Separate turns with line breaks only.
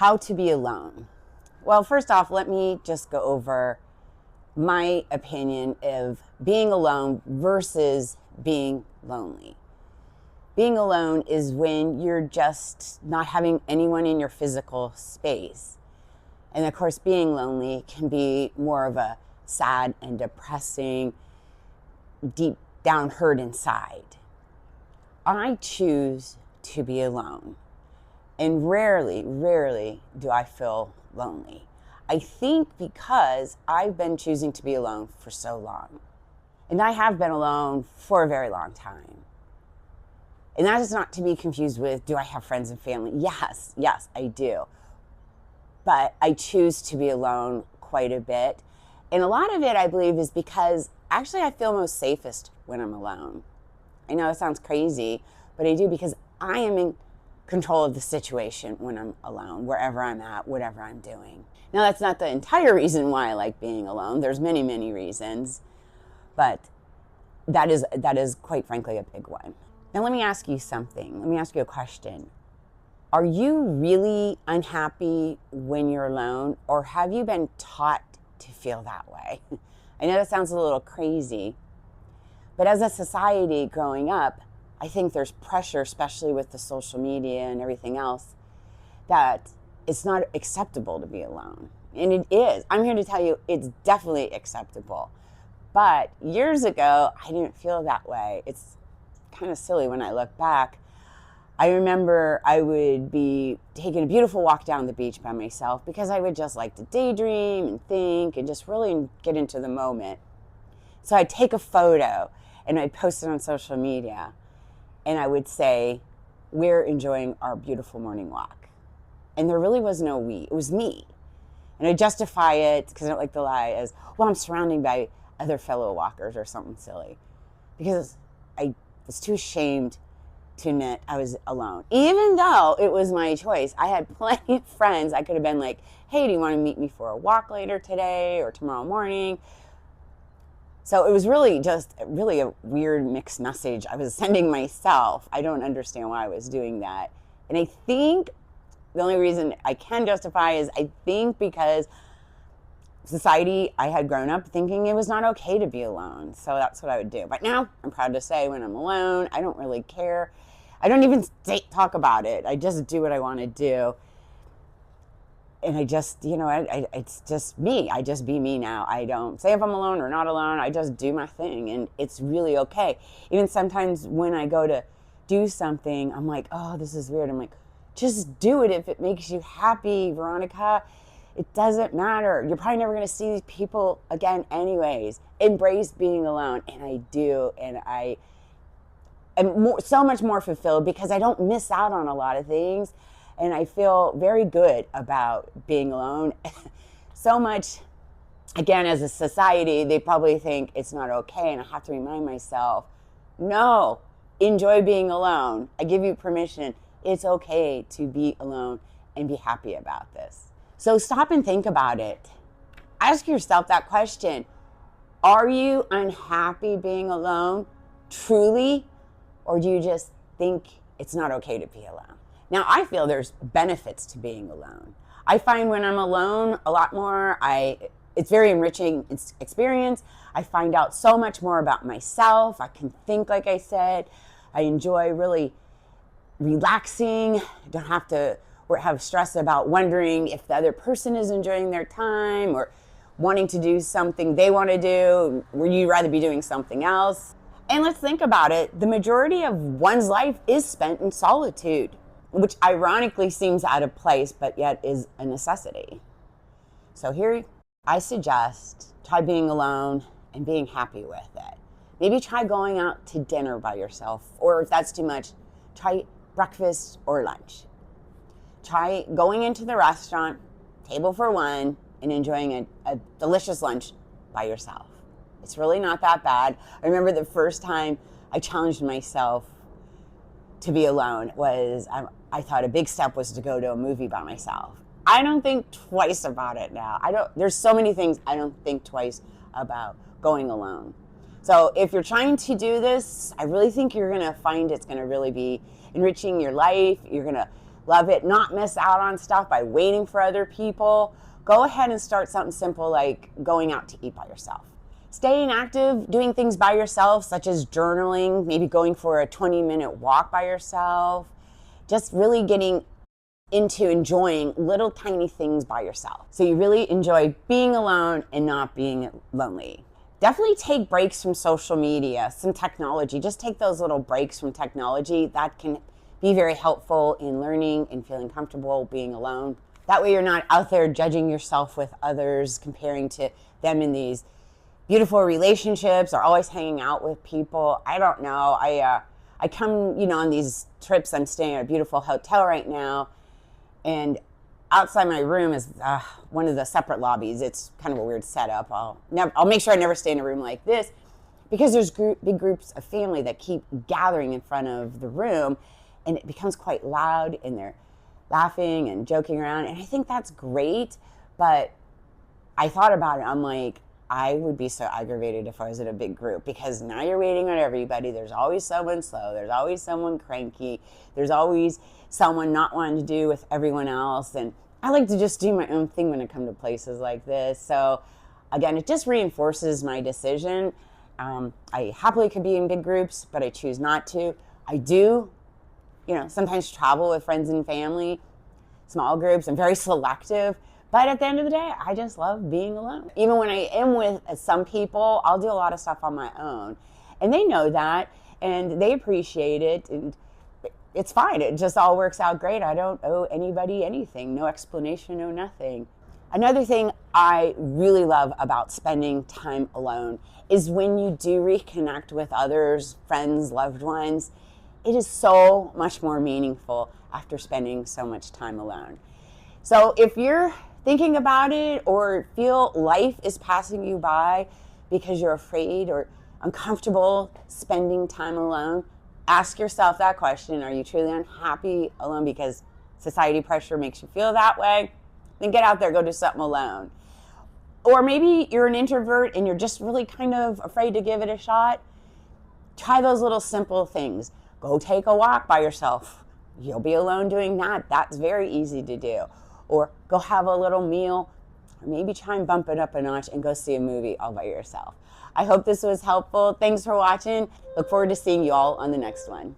How to be alone. Well, first off, let me just go over my opinion of being alone versus being lonely. Being alone is when you're just not having anyone in your physical space. And of course, being lonely can be more of a sad and depressing, deep down hurt inside. I choose to be alone. And rarely do I feel lonely. I think because I've been choosing to be alone for so long. And I have been alone for a very long time. And that is not to be confused with, do I have friends and family? Yes, I do. But I choose to be alone quite a bit. And a lot of it, I believe, is because actually I feel most safest when I'm alone. I know it sounds crazy, but I do, because I am in control of the situation when I'm alone, wherever I'm at, whatever I'm doing. Now, that's not the entire reason why I like being alone. There's many reasons, but that is quite frankly a big one. Now, let me ask you something. Let me ask you a question. Are you really unhappy when you're alone, or have you been taught to feel that way? I know that sounds a little crazy, but as a society growing up, I think there's pressure, especially with the social media and everything else, that it's not acceptable to be alone. And it is. I'm here to tell you it's definitely acceptable. But years ago, I didn't feel that way. It's kind of silly when I look back. I remember I would be taking a beautiful walk down the beach by myself because I would just like to daydream and think and just really get into the moment. So I'd take a photo and I'd post it on social media. And I would say, we're enjoying our beautiful morning walk. And there really was no we, it was me. And I justify it, because I don't like to lie, as, well, I'm surrounded by other fellow walkers or something silly. Because I was too ashamed to admit I was alone. Even though it was my choice. I had plenty of friends. I could have been like, hey, do you want to meet me for a walk later today or tomorrow morning? So it was really a weird mixed message I was sending myself. I don't understand why I was doing that. And I think the only reason I can justify is I think because society, I had grown up thinking it was not okay to be alone. So that's what I would do. But now I'm proud to say when I'm alone, I don't really care. I don't even talk about it. I just do what I want to do. And I just, it's just me. I just be me now. I don't say if I'm alone or not alone. I just do my thing, and it's really okay. Even sometimes when I go to do something, I'm like, oh, this is weird. I'm like, just do it if it makes you happy, Veronica. It doesn't matter. You're probably never going to see these people again anyways. Embrace being alone. And I do. And I am so much more fulfilled because I don't miss out on a lot of things. And I feel very good about being alone. So much, again, as a society, they probably think it's not okay. And I have to remind myself, no, enjoy being alone. I give you permission. It's okay to be alone and be happy about this. So stop and think about it. Ask yourself that question. Are you unhappy being alone, truly? Or do you just think it's not okay to be alone? Now, I feel there's benefits to being alone. I find when I'm alone a lot more, it's very enriching experience. I find out so much more about myself. I can think, like I said. I enjoy really relaxing. I don't have to have stress about wondering if the other person is enjoying their time or wanting to do something they want to do. Would you rather be doing something else? And let's think about it. The majority of one's life is spent in solitude, which ironically seems out of place, but yet is a necessity. So here I suggest try being alone and being happy with it. Maybe try going out to dinner by yourself, or if that's too much, try breakfast or lunch. Try going into the restaurant, table for one, and enjoying a delicious lunch by yourself. It's really not that bad. I remember the first time I challenged myself to be alone was I thought a big step was to go to a movie by myself. I don't think twice about it now. There's so many things I don't think twice about going alone. So if you're trying to do this, I really think you're going to find it's going to really be enriching your life. You're going to love it, not miss out on stuff by waiting for other people, go ahead and start something simple like going out to eat by yourself. Staying active, doing things by yourself, such as journaling, maybe going for a 20-minute walk by yourself, just really getting into enjoying little tiny things by yourself. So you really enjoy being alone and not being lonely. Definitely take breaks from social media, some technology. Just take those little breaks from technology. That can be very helpful in learning and feeling comfortable being alone. That way you're not out there judging yourself with others, comparing to them in these beautiful relationships or always hanging out with people. I don't know. I come, on these trips. I'm staying at a beautiful hotel right now, and outside my room is one of the separate lobbies. It's kind of a weird setup. I'll make sure I never stay in a room like this, because there's big groups of family that keep gathering in front of the room, and it becomes quite loud, and they're laughing and joking around, and I think that's great. But I thought about it. I'm like, I would be so aggravated if I was in a big group, because now you're waiting on everybody. There's always someone slow. There's always someone cranky. There's always someone not wanting to do with everyone else. And I like to just do my own thing when I come to places like this. So again, it just reinforces my decision. I happily could be in big groups, but I choose not to. I do, sometimes travel with friends and family, small groups. I'm very selective. But at the end of the day, I just love being alone. Even when I am with some people, I'll do a lot of stuff on my own. And they know that, and they appreciate it, and it's fine. It just all works out great. I don't owe anybody anything. No explanation, no nothing. Another thing I really love about spending time alone is when you do reconnect with others, friends, loved ones. It is so much more meaningful after spending so much time alone. So if you're thinking about it or feel life is passing you by because you're afraid or uncomfortable spending time alone, ask yourself that question. Are you truly unhappy alone because society pressure makes you feel that way? Then get out there, go do something alone. Or maybe you're an introvert and you're just really kind of afraid to give it a shot. Try those little simple things. Go take a walk by yourself. You'll be alone doing that. That's very easy to do. Or go have a little meal, or maybe try and bump it up a notch and go see a movie all by yourself. I hope this was helpful. Thanks for watching. Look forward to seeing you all on the next one.